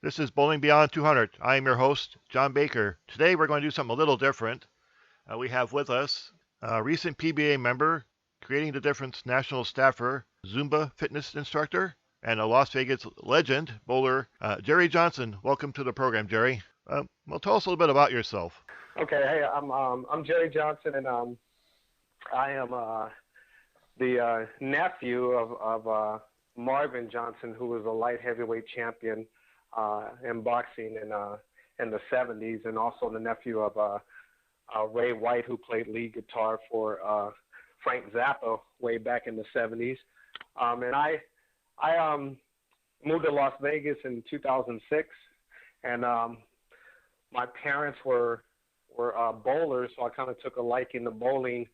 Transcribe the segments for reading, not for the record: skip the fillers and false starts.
This is Bowling Beyond 200. I am your host, John Baker. Today we're going to do something a little different. We have with us a recent PBA member, Creating the Difference national staffer, Zumba fitness instructor, and a Las Vegas legend bowler, Jerry Johnson. Welcome to the program, Jerry. Well, tell us a little bit about yourself. Okay, hey, I'm Jerry Johnson, and I am the nephew of Marvin Johnson, who was a light heavyweight champion in boxing in the 70s, and also the nephew of Ray White, who played lead guitar for Frank Zappa way back in the 70s. And I moved to Las Vegas in 2006, and my parents were bowlers, so I kind of took a liking to bowling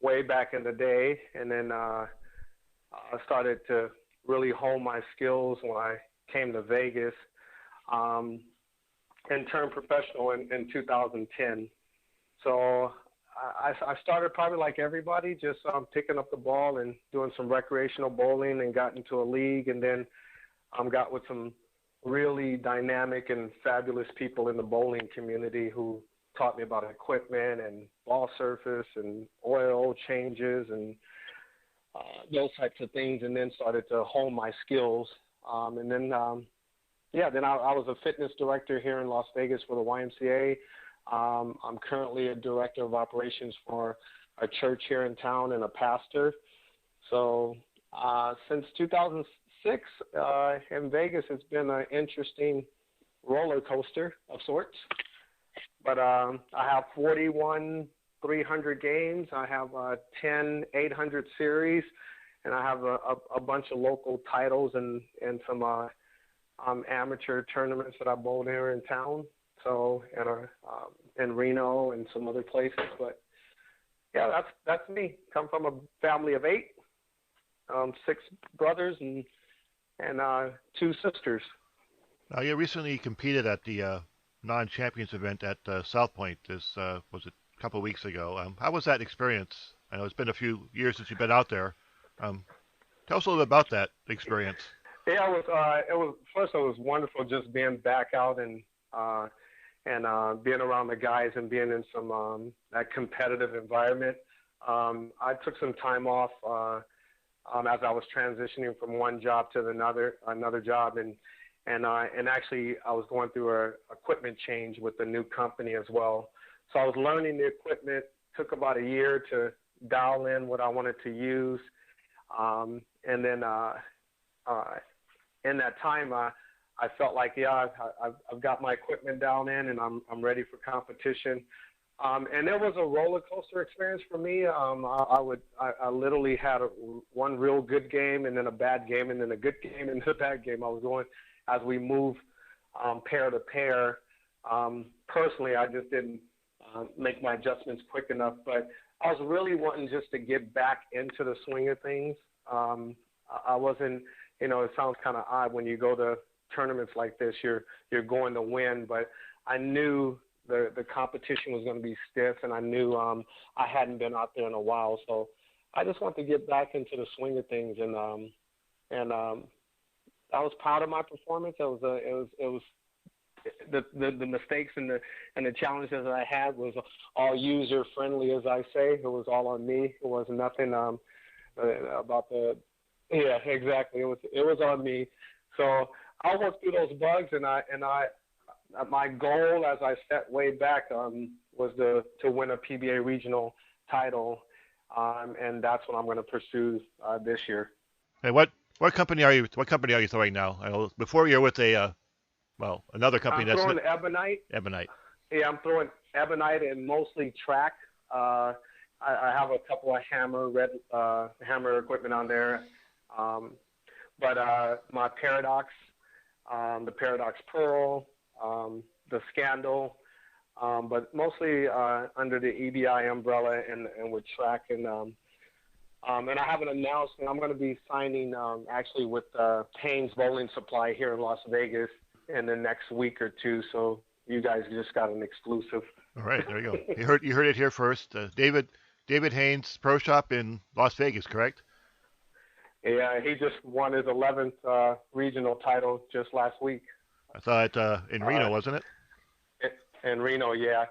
way back in the day, and then I started to really hone my skills when I came to Vegas and turned professional in 2010. So I started probably like everybody, just picking up the ball and doing some recreational bowling, and got into a league, and then got with some really dynamic and fabulous people in the bowling community who taught me about equipment and ball surface and oil changes and those types of things, and then started to hone my skills. Then I was a fitness director here in Las Vegas for the YMCA. I'm currently a director of operations for a church here in town and a pastor. So since 2006 in Vegas, it's been an interesting roller coaster of sorts. But I have 41 300 games. I have 10 800 series, and I have a bunch of local titles and some amateur tournaments that I bowled here in town. So in Reno and some other places. But yeah, that's me. Come from a family of 8, 6 brothers and 2 sisters. Now, you recently competed at the non-champions event at South Point. This was it a couple of weeks ago. How was that experience? I know it's been a few years since you've been out there. Tell us a little bit about that experience. Yeah, it was wonderful just being back out and being around the guys and being in some that competitive environment. I took some time off as I was transitioning from one job to another job, and actually I was going through a equipment change with the new company as well. So I was learning the equipment. Took about a year to dial in what I wanted to use, and then in that time I felt like, yeah, I've got my equipment down in, and I'm ready for competition. And it was a roller coaster experience for me. I literally had one real good game, and then a bad game, and then a good game, and then a bad game. I was going as we moved pair to pair. Personally, I just didn't make my adjustments quick enough, but I was really wanting just to get back into the swing of things. I wasn't, it sounds kind of odd when you go to tournaments like this, you're going to win, but I knew the competition was going to be stiff, and I knew I hadn't been out there in a while, so I just wanted to get back into the swing of things, and I was proud of my performance. It was the mistakes and the challenges that I had was all user friendly, as I say. It was all on me. It was nothing about the exactly. It was on me. So I worked through those bugs, and my goal, as I set way back, was to win a PBA regional title, and that's what I'm going to pursue this year. Hey, what company are you? What company are you throwing now? I know before you're with another company. I'm throwing Ebonite. Ebonite. Yeah, I'm throwing Ebonite and mostly track. I have a couple of hammer equipment on there, but my Paradox, the Paradox Pearl, the Scandal, but mostly under the EBI umbrella and with track, and I haven't announced, and I'm going to be signing actually with Payne's Bowling Supply here in Las Vegas in the next week or two. So you guys just got an exclusive. All right, there you go. You heard it here first. David Haynes Pro Shop in Las Vegas, correct? Yeah, he just won his 11th regional title just last week. I saw it in Uh, Reno, wasn't it? in Reno, yeah.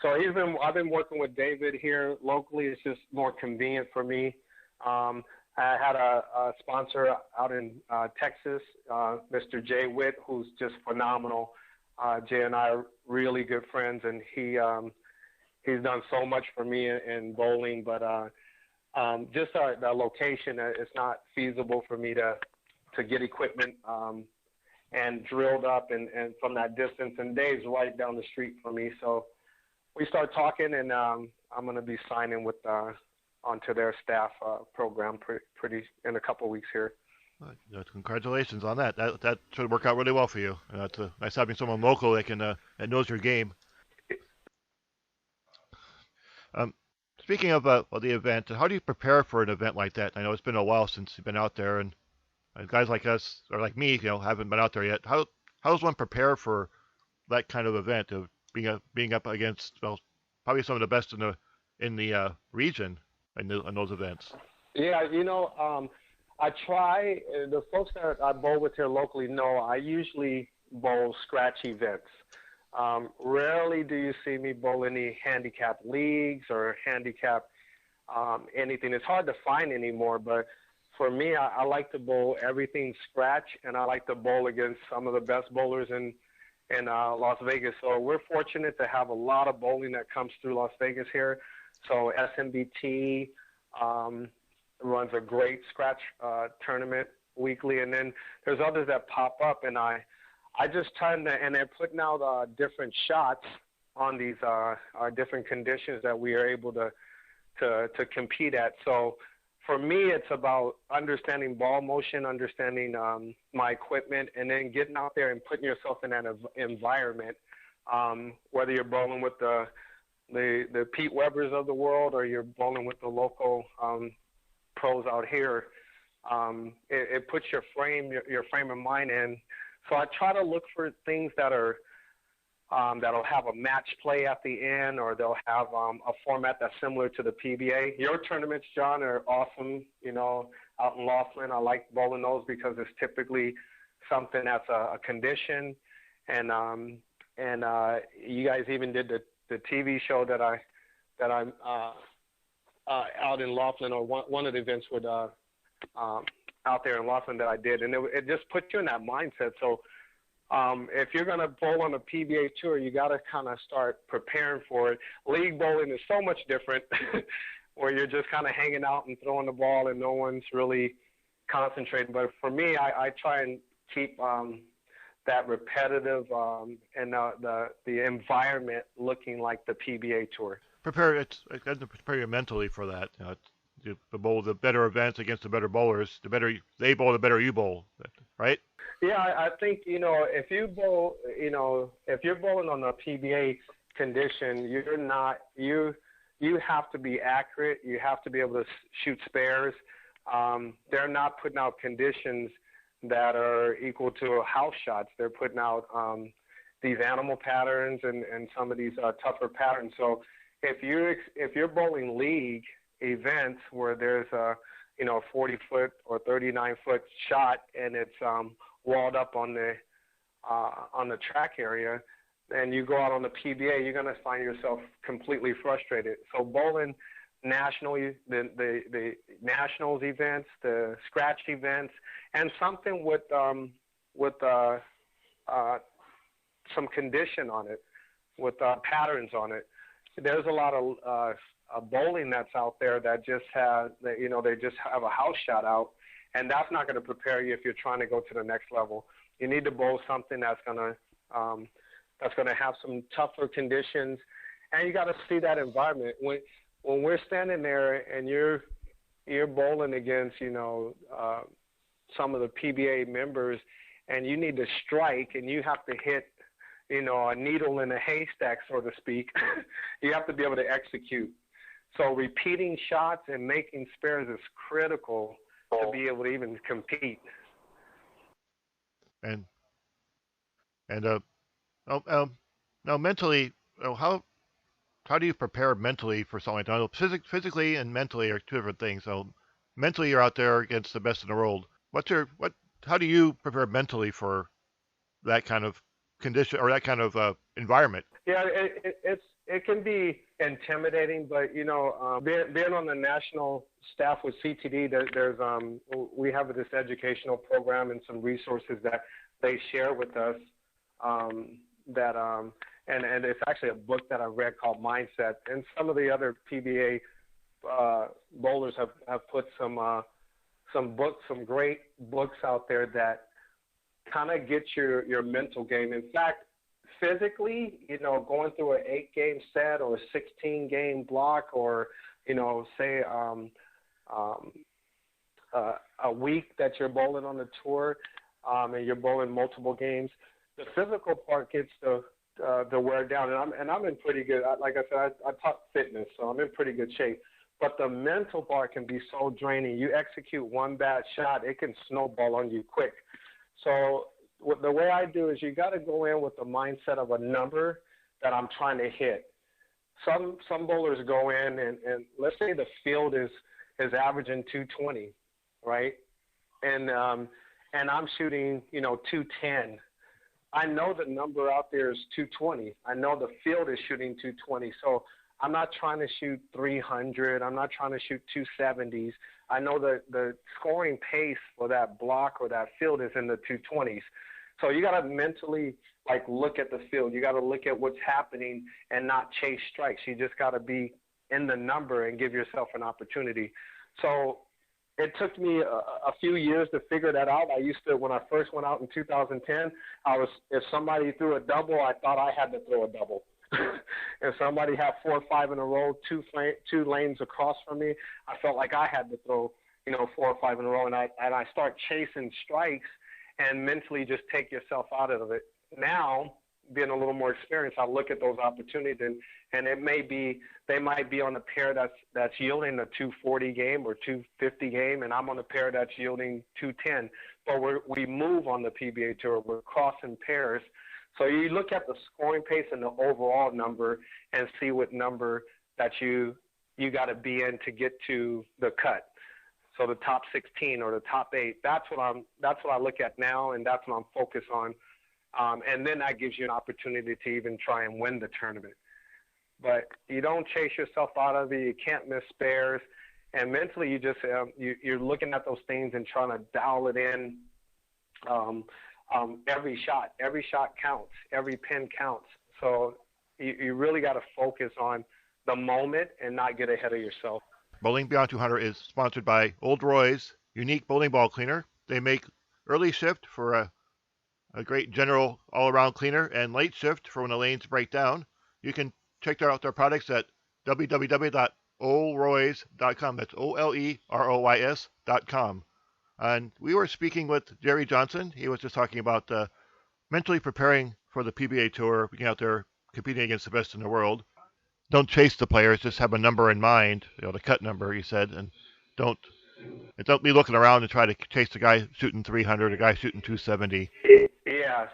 So I've been working with David here locally. It's just more convenient for me. Um, I had a sponsor out in Texas, Mr. Jay Witt, who's just phenomenal. Jay and I are really good friends, and he's done so much for me in bowling. But just the location, it's not feasible for me to get equipment and drilled up and from that distance. And Dave's right down the street from me, so we start talking, and I'm going to be signing with onto their staff program pretty in a couple of weeks here. Congratulations on that. That should work out really well for you. It's nice having someone local that knows your game. Um, Speaking of the event, how do you prepare for an event like that? I know it's been a while since you've been out there, and guys like us or like me, haven't been out there yet. How does one prepare for that kind of event of being up against probably some of the best in the region in those events? Yeah, I try. The folks that I bowl with here locally know I usually bowl scratch events. Rarely do you see me bowl any handicap leagues or handicap anything. It's hard to find anymore, but for me, I like to bowl everything scratch, and I like to bowl against some of the best bowlers in Las Vegas. So we're fortunate to have a lot of bowling that comes through Las Vegas here. So SMBT runs a great scratch tournament weekly, and then there's others that pop up, and I just tend to, and they're putting out different shots on these different conditions that we are able to compete at. So for me, it's about understanding ball motion, understanding my equipment, and then getting out there and putting yourself in that environment. Whether you're bowling with the Pete Webers of the world or you're bowling with the local pros out here, it puts your frame of mind in. So I try to look for things that are that'll have a match play at the end, or they'll have a format that's similar to the PBA. Your tournaments, John, are awesome. Out in Laughlin, I like bowling those because it's typically something that's a condition, and you guys even did the TV show that I'm out in Laughlin, or one of the events with out there in Laughlin that I did, and it just puts you in that mindset. So if you're going to bowl on a PBA tour, you got to kind of start preparing for it. League bowling is so much different, where you're just kind of hanging out and throwing the ball and no one's really concentrating. But for me, I try and keep that repetitive and the environment looking like the PBA tour. Prepare you mentally for that. To bowl the better events against the better bowlers. The better they bowl, the better you bowl, right? Yeah, I think if you bowl, if you're bowling on a PBA condition, you have to be accurate. You have to be able to shoot spares. They're not putting out conditions that are equal to house shots. They're putting out these animal patterns and some of these tougher patterns. So if you're bowling league events where there's a 40-foot or 39-foot shot and it's walled up on the track area, and you go out on the PBA, you're going to find yourself completely frustrated. So bowling nationally, the nationals events, the scratch events, and something with some condition on it, with patterns on it. There's a lot of bowling that's out there that just has, they just have a house shot out, and that's not going to prepare you if you're trying to go to the next level. You need to bowl something that's going to have some tougher conditions, and you got to see that environment. When we're standing there and you're bowling against some of the PBA members, and you need to strike, and you have to hit a needle in a haystack, so to speak. You have to be able to execute. So repeating shots and making spares is critical to be able to even compete. And now mentally, how do you prepare mentally for something like that? Physically and mentally are two different things. So mentally, you're out there against the best in the world. How do you prepare mentally for that kind of condition or that kind of environment. Yeah, it can be intimidating, but being on the national staff with CTD, we have this educational program and some resources that they share with us. And it's actually a book that I read called Mindset, and some of the other PBA bowlers have put some books, some great books out there that kind of get your mental game. In fact, physically, going through an 8-game set or a 16-game block, or say a week that you're bowling on the tour, and you're bowling multiple games, the physical part gets the wear down, and I'm in pretty good. Like I said, I taught fitness, so I'm in pretty good shape. But the mental part can be so draining. You execute one bad shot, it can snowball on you quick. So the way I do is you got to go in with the mindset of a number that I'm trying to hit. Some bowlers go in and let's say the field is averaging 220, right? And I'm shooting 210. I know the number out there is 220. I know the field is shooting 220. So I'm not trying to shoot 300. I'm not trying to shoot 270s. I know the scoring pace for that block or that field is in the 220s. So you got to mentally look at the field. You got to look at what's happening and not chase strikes. You just got to be in the number and give yourself an opportunity. So it took me a few years to figure that out. I used to, when I first went out in 2010, if somebody threw a double, I thought I had to throw a double. If somebody had 4 or 5 in a row, two lanes across from me, I felt like I had to throw, 4 or 5 in a row. And I start chasing strikes and mentally just take yourself out of it. Now, being a little more experienced, I look at those opportunities, and they might be on a pair that's yielding a 240 game or 250 game, and I'm on a pair that's yielding 210. But we move on the PBA Tour. We're crossing pairs. So you look at the scoring pace and the overall number and see what number that you got to be in to get to the cut. So the top 16 or the top 8. That's what I look at now, and that's what I'm focused on. And then that gives you an opportunity to even try and win the tournament. But you don't chase yourself out of it. You can't miss spares. And mentally, you just you're looking at those things and trying to dial it in. Every shot counts. Every pin counts. So you really got to focus on the moment and not get ahead of yourself. Bowling Beyond 200 is sponsored by Old Roy's unique bowling ball cleaner. They make early shift for a great general all-around cleaner and late shift for when the lanes break down. You can check out their products at www.oleroys.com. That's OLEROYS.com. And we were speaking with Jerry Johnson. He was just talking about mentally preparing for the PBA Tour, being out there competing against the best in the world. Don't chase the players, just have a number in mind, the cut number, he said, and don't be looking around and try to chase the guy shooting 300, a guy shooting 270. Yes,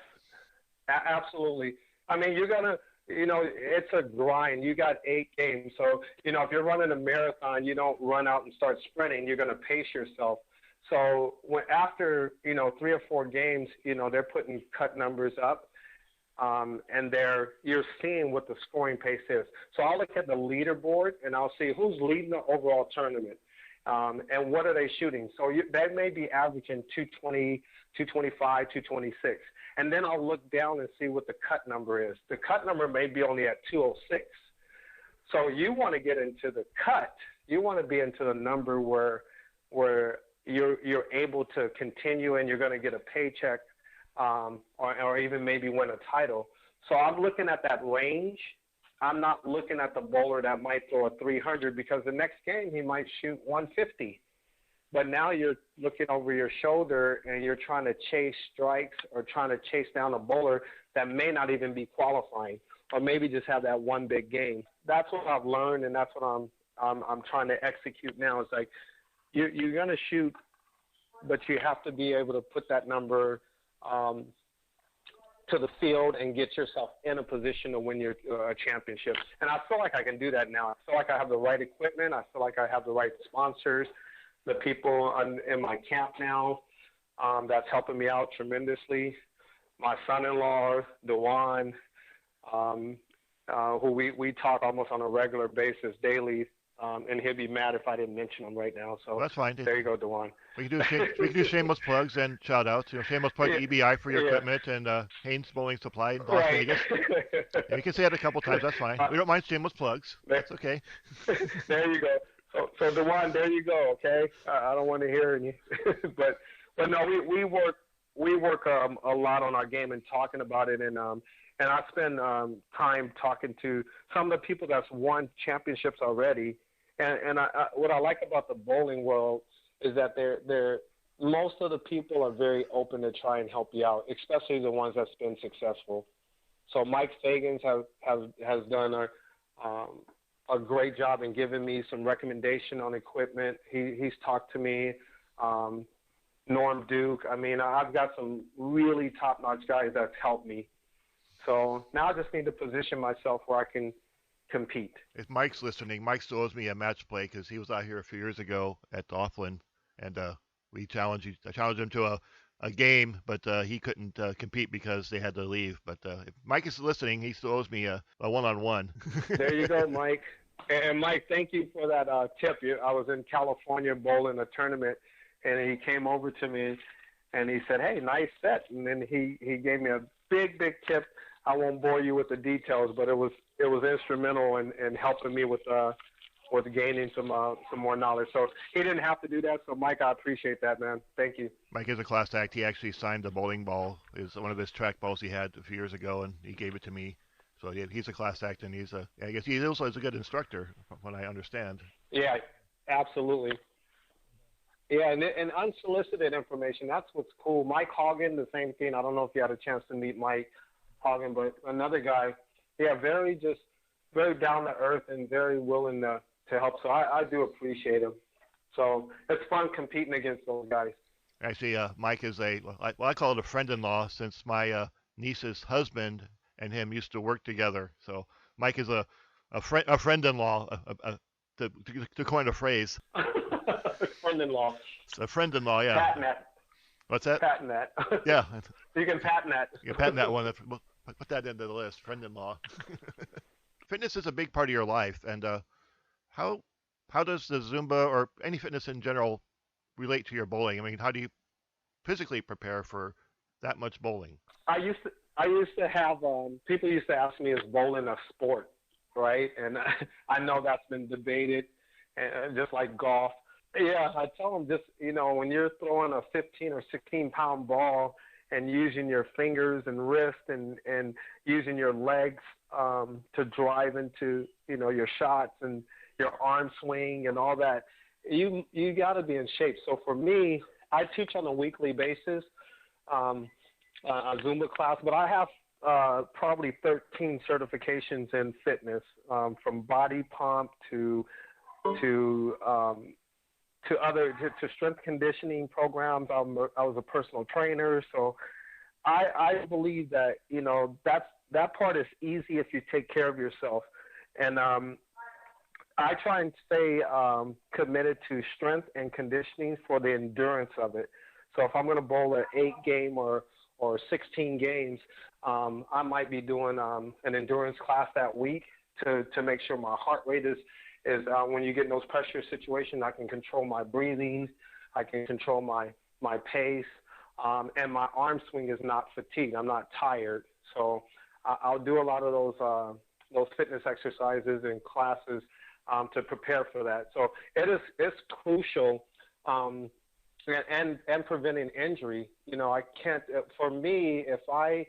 absolutely. I mean, you're going to, it's a grind. You got 8 games. So, if you're running a marathon, you don't run out and start sprinting. You're going to pace yourself. So after, 3 or 4 games, they're putting cut numbers up. And you're seeing what the scoring pace is. So I'll look at the leaderboard and I'll see who's leading the overall tournament, and what are they shooting. So they may be averaging 220, 225, 226. And then I'll look down and see what the cut number is. The cut number may be only at 206. So you want to get into the cut. You want to be into the number where you're able to continue and you're going to get a paycheck. Or even maybe win a title. So I'm looking at that range. I'm not looking at the bowler that might throw a 300 because the next game he might shoot 150. But now you're looking over your shoulder and you're trying to chase strikes or trying to chase down a bowler that may not even be qualifying or maybe just have that one big game. That's what I've learned, and that's what I'm trying to execute now. It's like you're going to shoot, but you have to be able to put that number to the field and get yourself in a position to win your championship. And I feel like I can do that now. I feel like I have the right equipment. I feel like I have the right sponsors, the people in my camp now that's helping me out tremendously. my son-in-law, Dewan, who we talk almost on a regular basis daily, and he'll be mad if I didn't mention him right now. So Well, that's fine. there you go, Dewan. We can do shameless plugs and shout outs. Shameless plug Yeah, EBI for your yeah, equipment and Haynes Bowling Supply in Las right. Vegas. Yeah, we can say that a couple times. That's fine. We don't mind shameless plugs. There, That's okay. there you go. So Dewan, there you go. Okay, I don't want to hear any, but no, we work a lot on our game and talking about it, and I spend time talking to some of the people that's won championships already, and what I like about the bowling world is that they're most of the people are very open to try and help you out, especially the ones that's been successful. So Mike Fagans has done a great job in giving me some recommendation on equipment. He's talked to me. Norm Duke. I mean, I've got some really top-notch guys that's helped me. So now I just need to position myself where I can compete. If Mike's listening, Mike still owes me a match play because he was out here a few years ago at Laughlin, and I challenged him to a game, but he couldn't compete because they had to leave. But if Mike is listening, he still owes me a one-on-one. There you go, Mike. And Mike, thank you for that tip. I was in California bowling a tournament, and he came over to me, and he said, "Hey, nice set." And then he gave me a big tip. I won't bore you with the details, but it was instrumental in helping me with gaining some more knowledge. So he didn't have to do that. So Mike, I appreciate that, man. Thank you. Mike is a class act. He actually signed the bowling ball. Is one of his track balls he had a few years ago, and he gave it to me. So yeah, he's a class act, and I guess he also is a good instructor, from what I understand. Yeah, absolutely. Yeah, and unsolicited information, that's what's cool. Mike Hogan, the same thing. I don't know if you had a chance to meet Mike Hogan, but another guy, yeah, very down to earth and very willing to help. So I do appreciate him. So it's fun competing against those guys. Actually, Mike is I call it a friend-in-law, since my niece's husband and him used to work together. So Mike is a friend-in-law, to coin a phrase. Friend-in-law. It's a friend-in-law, yeah. Patent that. What's that? Patent that. Yeah. You can patent that. You can patent that one. Put that into the list, friend-in-law. Fitness is a big part of your life, and how does the Zumba or any fitness in general relate to your bowling? I mean, how do you physically prepare for that much bowling? I used to have people used to ask me, is bowling a sport, right? And I know that's been debated, and just like golf. Yeah, I tell them, just, when you're throwing a 15 or 16-pound ball and using your fingers and wrist and using your legs to drive into, your shots and your arm swing and all that, you got to be in shape. So for me, I teach on a weekly basis a Zumba class, but I have probably 13 certifications in fitness, from body pump to strength conditioning programs. I was a personal trainer, so I believe that that part is easy if you take care of yourself, and I try and stay committed to strength and conditioning for the endurance of it. So if I'm going to bowl an 8-game or 16 games, I might be doing an endurance class that week to make sure my heart rate is when you get in those pressure situations, I can control my breathing, I can control my pace, and my arm swing is not fatigued. I'm not tired. So I'll do a lot of those fitness exercises and classes to prepare for that. So it's crucial, and preventing injury. I can't. For me, if I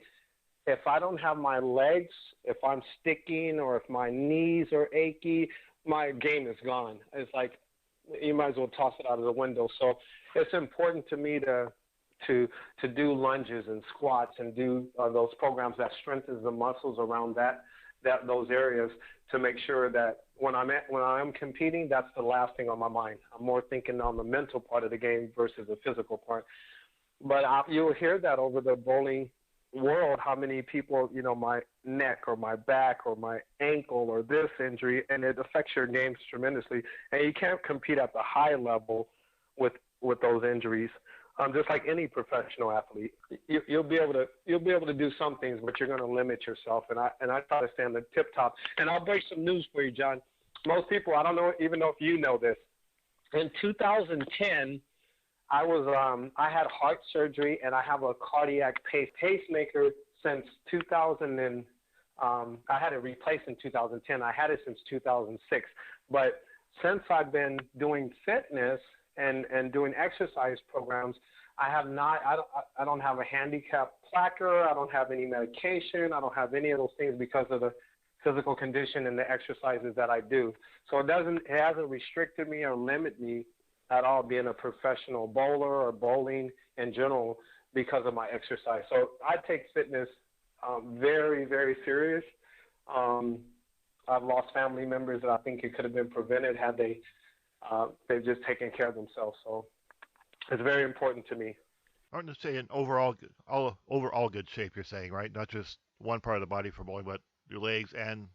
don't have my legs, if I'm sticking, or if my knees are achy, my game is gone. It's like you might as well toss it out of the window. So it's important to me to do lunges and squats and do those programs that strengthens the muscles around those areas, to make sure that when I'm competing, that's the last thing on my mind. I'm more thinking on the mental part of the game versus the physical part. But you'll hear that over the bowling world, how many people, my neck or my back or my ankle or this injury, and it affects your games tremendously. And you can't compete at the high level with those injuries. Just like any professional athlete, you'll be able to do some things, but you're going to limit yourself. And I try to stay on the tip top. And I'll break some news for you, John. Most people, I don't know, even know if you know this. In 2010, I had heart surgery, and I have a cardiac pacemaker since 2000. And I had it replaced in 2010. I had it since 2006. But since I've been doing fitness and doing exercise programs, I don't have a handicap placard. I don't have any medication. I don't have any of those things because of the physical condition and the exercises that I do. So it hasn't restricted me or limited me at all being a professional bowler or bowling in general because of my exercise. So I take fitness very, very serious. I've lost family members that I think it could have been prevented had they've just taken care of themselves. So it's very important to me. I want to say in overall good shape, you're saying, right? Not just one part of the body for bowling, but your legs and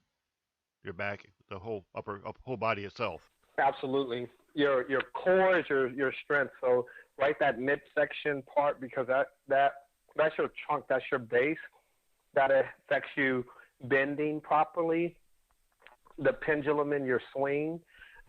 your back, the whole whole body itself. Absolutely. Your core is your strength. So right, that midsection part, because that's your trunk, that's your base. That affects you bending properly, the pendulum in your swing,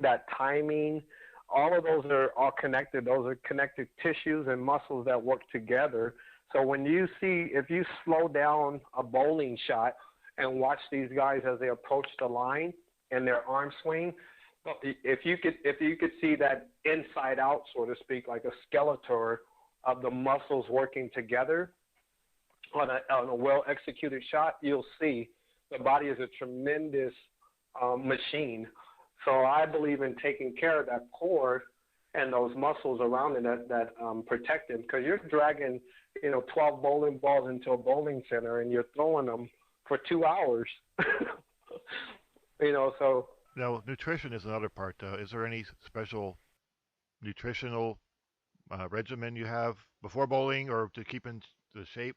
that timing. All of those are all connected. Those are connected tissues and muscles that work together. So if you slow down a bowling shot and watch these guys as they approach the line and their arm swing, if you could see that inside out, so to speak, like a skeletor of the muscles working together on a well executed shot, you'll see the body is a tremendous machine. So I believe in taking care of that core and those muscles around it that protect it, because you're dragging 12 bowling balls into a bowling center and you're throwing them for 2 hours. So. Now, nutrition is another part. Is there any special nutritional regimen you have before bowling or to keep in the shape?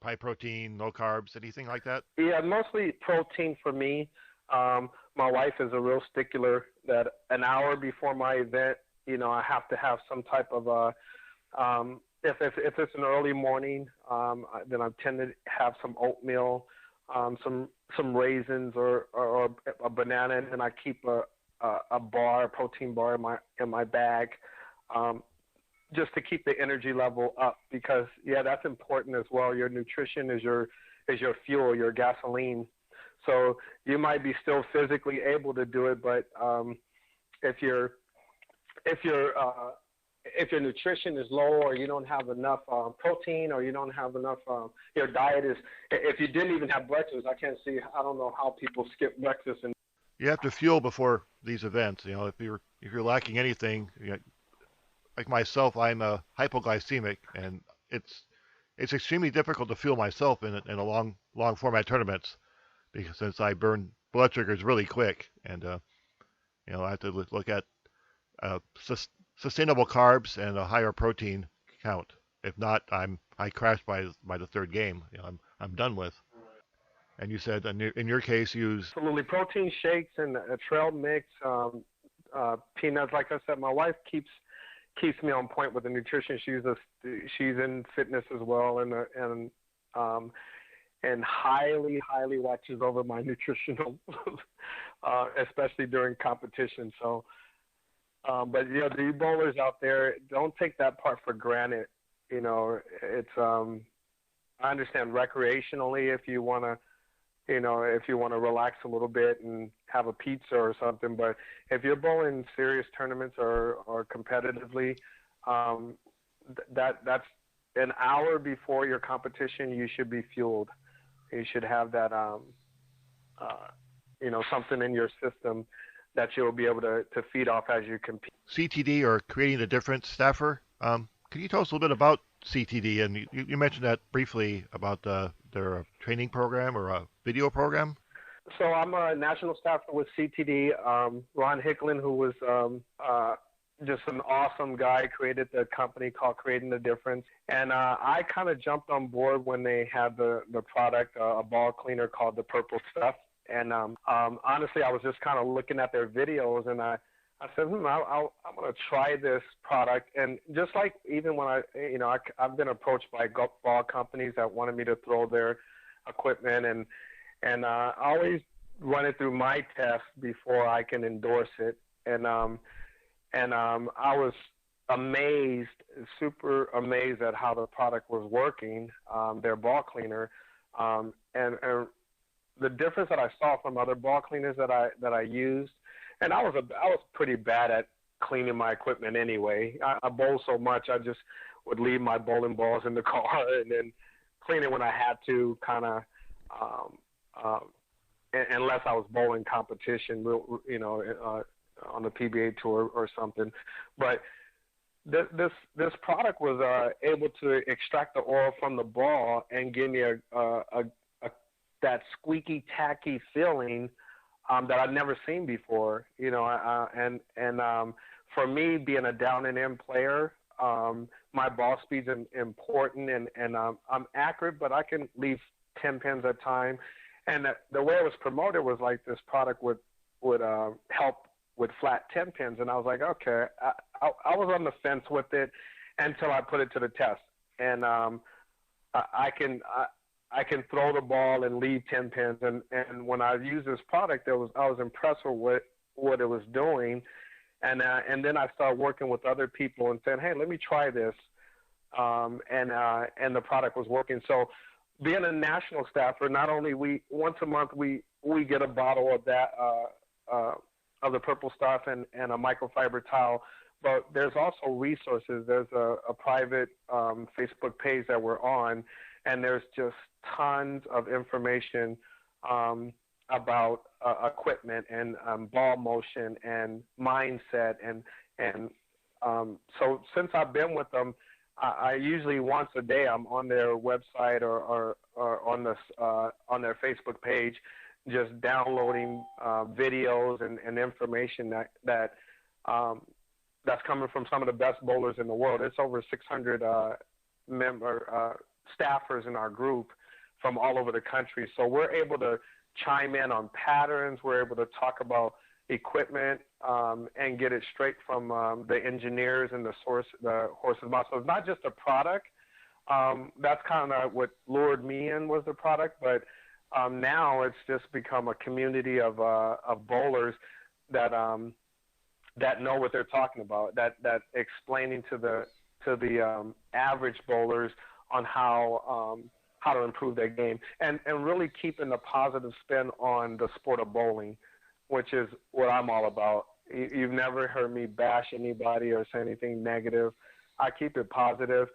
High protein, low carbs, anything like that? Yeah, mostly protein for me. My wife is a real stickler that an hour before my event, I have to have some type of if it's an early morning, then I tend to have some oatmeal, some raisins or a banana, and I keep a protein bar in my bag, just to keep the energy level up, because that's important as well. Your nutrition is your fuel, your gasoline. So you might be still physically able to do it, but if your nutrition is low, or you don't have enough protein, or you don't have enough, your diet is. If you didn't even have breakfast, I don't know how people skip breakfast. And you have to fuel before these events. If you're lacking anything, like myself, I'm a hypoglycemic, and it's extremely difficult to fuel myself in a long format tournaments. Because since I burn blood sugars really quick, and I have to look at sustainable carbs and a higher protein count. If not, I crash by the third game. I'm done with. And you said in your case, use absolutely protein shakes and a trail mix, peanuts. Like I said, my wife keeps me on point with the nutrition. She's in fitness as well, and highly watches over my nutritional, especially during competition. So, but the bowlers out there, don't take that part for granted. It's I understand recreationally if you want to relax a little bit and have a pizza or something, but if you're bowling serious tournaments or competitively, that's an hour before your competition. You should be fueled. You should have that, something in your system that you'll be able to feed off as you compete. CTD, or Creating the Difference staffer. Can you tell us a little bit about CTD? And you mentioned that briefly about their training program or a video program. So I'm a national staffer with CTD. Ron Hicklin, who was just an awesome guy, created the company called Creating the Difference. And I kind of jumped on board when they had the product, a ball cleaner called the Purple Stuff. And honestly, I was just kind of looking at their videos, and I said, I'm going to try this product. And just like even when I've been approached by golf ball companies that wanted me to throw their equipment, and I always run it through my test before I can endorse it. And I was amazed, super amazed at how the product was working, their ball cleaner, and the difference that I saw from other ball cleaners that I used, and I was pretty bad at cleaning my equipment anyway. I bowl so much, I just would leave my bowling balls in the car and then clean it when I had to, kind of, um, unless I was bowling competition, on the PBA tour or something. But this product was able to extract the oil from the ball and give me a that squeaky tacky feeling that I'd never seen before. And for me, being a down and in player, my ball speed's important, and I'm accurate, but I can leave 10 pins at a time. And the way it was promoted was like this product would help with flat 10 pins, and I was like, okay. I was on the fence with it until I put it to the test, and I can throw the ball and leave 10 pins, and when I used this product, I was impressed with what it was doing, and then I started working with other people and saying, hey, let me try this, and the product was working. So being a national staffer, not only we once a month we get a bottle of that of the purple stuff and a microfiber towel, but there's also resources. There's a private Facebook page that we're on, and there's just tons of information about equipment and ball motion and mindset, and so since I've been with them, I usually once a day I'm on their website or on their Facebook page, just downloading videos and information that's coming from some of the best bowlers in the world. It's over 600 staffers in our group from all over the country. So we're able to chime in on patterns. We're able to talk about equipment and get it straight from the engineers and the horse's mouth. So it's not just a product. That's kind of what lured me in, was the product, but now it's just become a community of bowlers that know what they're talking about. That explaining to the average bowlers on how to improve their game, and really keeping the positive spin on the sport of bowling, which is what I'm all about. You've never heard me bash anybody or say anything negative. I keep it positive.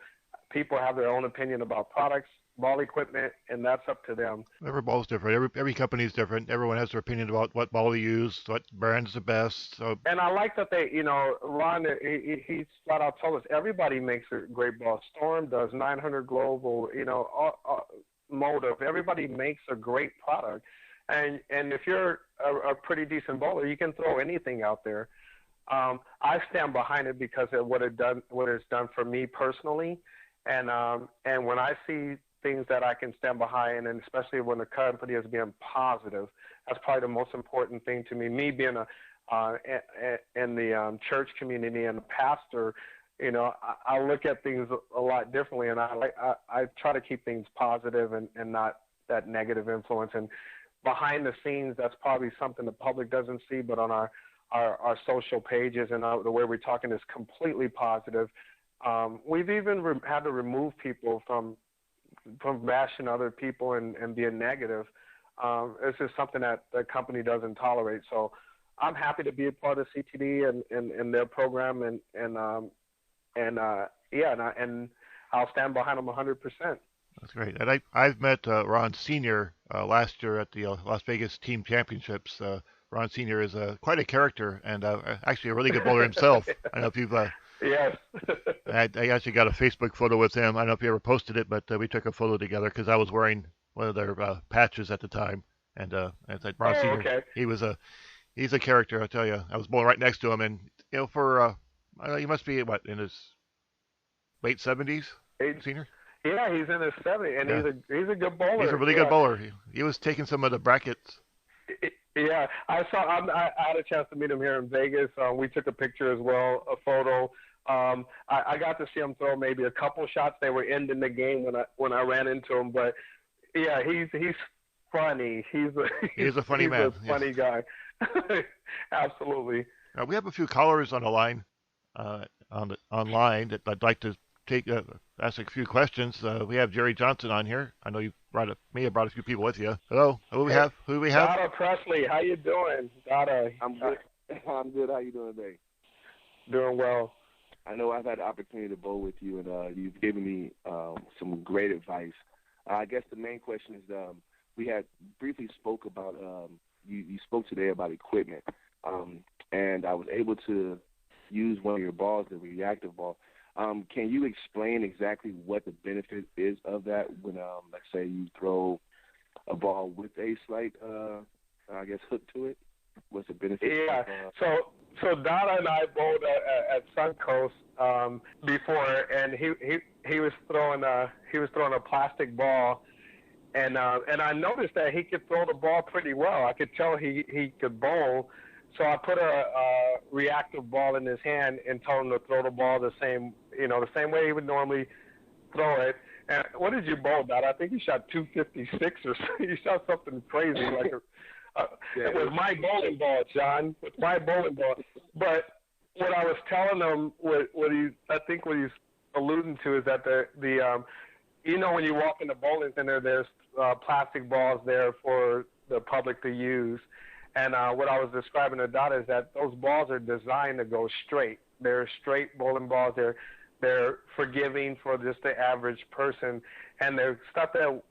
People have their own opinion about products, ball equipment, and that's up to them. Every ball is different. Every company is different. Everyone has their opinion about what ball to use, what brand's the best. So. And I like that Ron, he flat out told us everybody makes a great ball. Storm does, 900 Global, Motive. Everybody makes a great product. And if you're a pretty decent bowler, you can throw anything out there. I stand behind it because of what it's done for me personally. And when I see things that I can stand behind, and especially when the company is being positive, that's probably the most important thing to me. Me being in the church community and a pastor, I look at things a lot differently, and I try to keep things positive and not that negative influence. And behind the scenes, that's probably something the public doesn't see, but on our social pages and the way we're talking is completely positive. We've even had to remove people from bashing other people and being negative. It's just something that the company doesn't tolerate. So I'm happy to be a part of CTD and their program, and I'll stand behind them 100%. That's great. And I've met Ron Sr. Last year at the Las Vegas Team Championships. Ron Sr. is quite a character and actually a really good bowler himself. I don't know if you've yes. I actually got a Facebook photo with him. I don't know if you ever posted it, but we took a photo together because I was wearing one of their patches at the time. And it's like Ron Sr. Okay. He's a character, I tell you. I was bowling right next to him, and for he must be in his late 70s, Senior. Yeah, he's in his 70s, and he's a good bowler. He's a really good bowler. He was taking some of the brackets. Yeah, I had a chance to meet him here in Vegas. We took a picture as well, a photo. I got to see him throw maybe a couple shots. They were ending the game when I ran into him. But yeah, he's funny. He is a funny He's a man. Yes. funny guy. Absolutely. We have a few callers on the line, online that I'd like to take ask a few questions. We have Jerry Johnson on here. I know you may have brought a few people with you. Hello. Who do we Hey, have? Who do we have? Dada Presley, how you doing? Dada, I'm good. I'm good. How you doing today? doing well. I know I've had the opportunity to bowl with you, and you've given me some great advice. I guess the main question is we had briefly spoke about you spoke today about equipment, and I was able to use one of your balls, the reactive ball. Can you explain exactly what the benefit is of that when, let's say, you throw a ball with a slight, I guess, hook to it? What's the benefit? Yeah. So Donna and I bowled at Suncoast before, and he was throwing a plastic ball, and I noticed that he could throw the ball pretty well. I could tell he could bowl. So I put a reactive ball in his hand and told him to throw the ball the same way he would normally throw it. And what did you bowl, Dad? I think you shot 256 or something. You shot something crazy like a. It was my bowling ball, John. With my bowling ball. But what I was telling him, I think what he's alluding to is that the when you walk in the bowling center, there's plastic balls there for the public to use. And what I was describing to Dot is that those balls are designed to go straight. They're straight bowling balls. They're forgiving for just the average person, and they're stuff that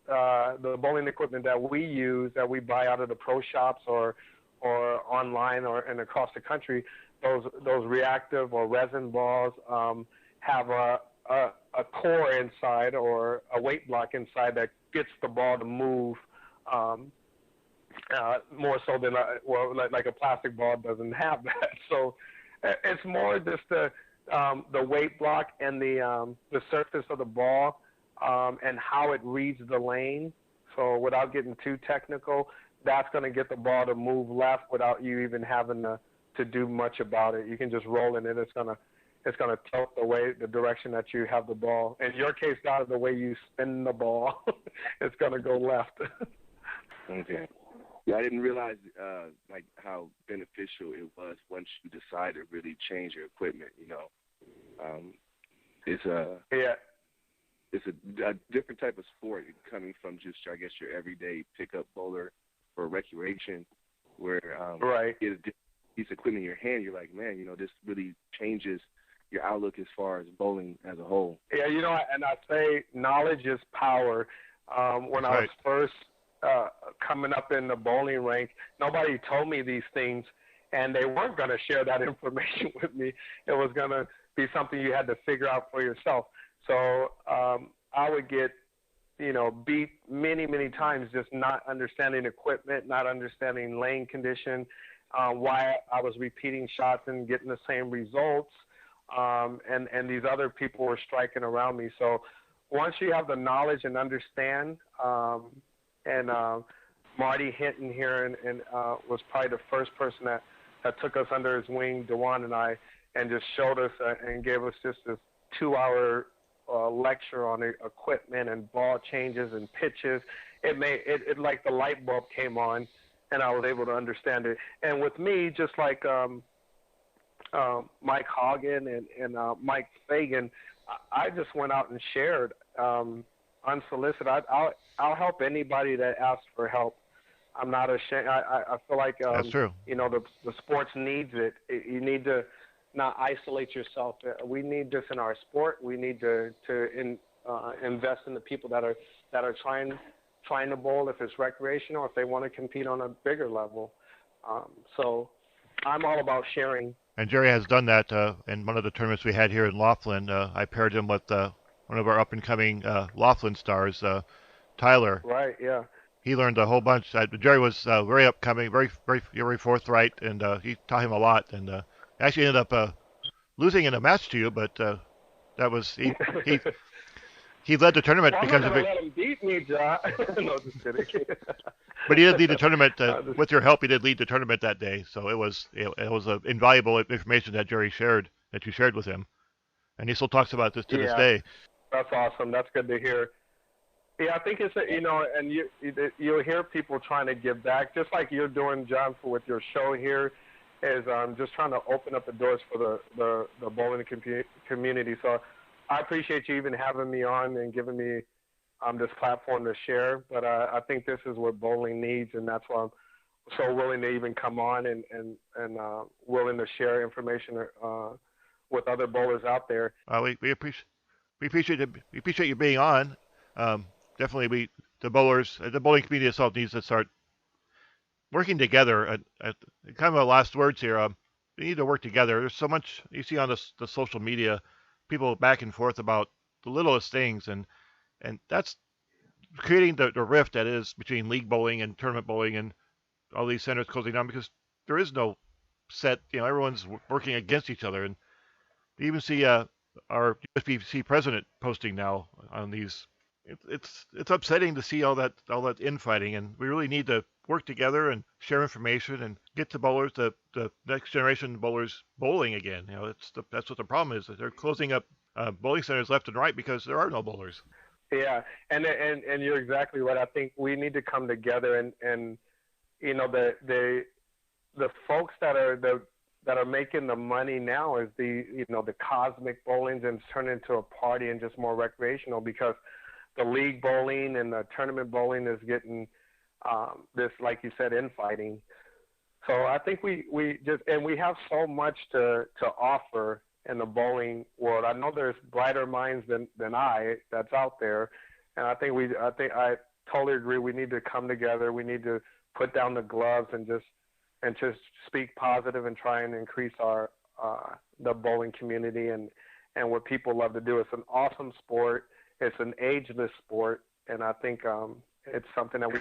the bowling equipment that we use, that we buy out of the pro shops or online and across the country. Those reactive or resin balls have a core inside or a weight block inside that gets the ball to move. More so than like a plastic ball doesn't have that. So it's more just the weight block and the surface of the ball and how it reads the lane. So without getting too technical, that's going to get the ball to move left without you even having to do much about it. You can just roll in it. It's gonna tilt the direction that you have the ball. In your case, not the way you spin the ball. It's going to go left. Okay. Yeah, I didn't realize like how beneficial it was once you decide to really change your equipment. It's a different type of sport coming from just, I guess, your everyday pickup bowler for recreation, where right. You get a piece of equipment in your hand. You're like, man, this really changes your outlook as far as bowling as a whole. Yeah, and I say knowledge is power. When I was first coming up in the bowling rank, nobody told me these things, and they weren't going to share that information with me. It was going to be something you had to figure out for yourself. So I would get, beat many, many times just not understanding equipment, not understanding lane condition, why I was repeating shots and getting the same results, and these other people were striking around me. So once you have the knowledge and understand, and Marty Hinton here and was probably the first person that took us under his wing, Dewan and I, and just showed us and gave us just this 2-hour lecture on equipment and ball changes and pitches. It like the light bulb came on, and I was able to understand it. And with me, just like Mike Hagen and Mike Fagan, I just went out and shared unsolicited. I'll help anybody that asks for help. I'm not ashamed. I feel like That's true. The sports needs it. You need to not isolate yourself. We need this in our sport. We need to invest in the people that are trying to bowl, if it's recreational, if they want to compete on a bigger level. So I'm all about sharing. And Jerry has done that in one of the tournaments we had here in Laughlin. I paired him with one of our up-and-coming Laughlin stars, Tyler. Right, yeah. He learned a whole bunch. Jerry was very upcoming, very forthright, and he taught him a lot. And actually ended up losing in a match to you, but that was he he led the tournament Well, because I'm of not it. gonna let him beat me, John. No, just kidding. But he did lead the tournament with your help. He did lead the tournament that day, so it was invaluable information that Jerry shared that you shared with him, and he still talks about this to this Yeah, day. that's awesome. That's good to hear. Yeah, I think it's and you'll hear people trying to give back, just like you're doing, John, with your show here, is just trying to open up the doors for the bowling community. So I appreciate you even having me on and giving me this platform to share. But I think this is what bowling needs, and that's why I'm so willing to even come on and willing to share information with other bowlers out there. We appreciate you being on. Definitely, the bowling community itself needs to start working together. At kind of last words here. We need to work together. There's so much you see on the social media, people back and forth about the littlest things, and that's creating the rift that is between league bowling and tournament bowling and all these centers closing down because there is no set. Everyone's working against each other, and you even see our USBC president posting now on these. It's upsetting to see all that infighting, and we really need to work together and share information and get the bowlers, the next generation bowlers bowling again. That's what the problem is. They're closing up bowling centers left and right because there are no bowlers. Yeah, and you're exactly right. I think we need to come together and the folks that are making the money now is the cosmic bowlings, and it's turned into a party and just more recreational because the league bowling and the tournament bowling is getting this, like you said, infighting. So I think we have so much to offer in the bowling world. I know there's brighter minds than I that's out there, and I I totally agree. We need to come together. We need to put down the gloves and just speak positive and try and increase our the bowling community and what people love to do. It's an awesome sport. It's an ageless sport, and I think it's something that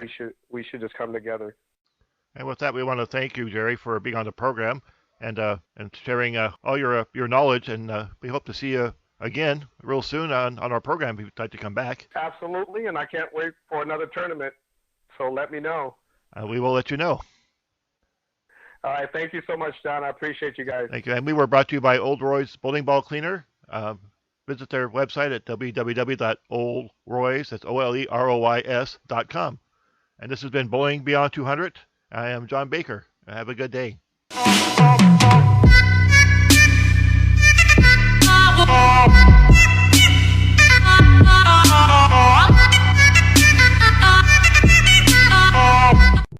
we should just come together. And with that, we want to thank you, Jerry, for being on the program and sharing all your knowledge. And we hope to see you again real soon on our program if you'd like to come back. Absolutely, and I can't wait for another tournament. So let me know. We will let you know. All right, thank you so much, John. I appreciate you guys. Thank you. And we were brought to you by Old Roy's Bowling Ball Cleaner. Visit their website at www.oldroys.com. And this has been Bowling Beyond 200. I am John Baker. Have a good day.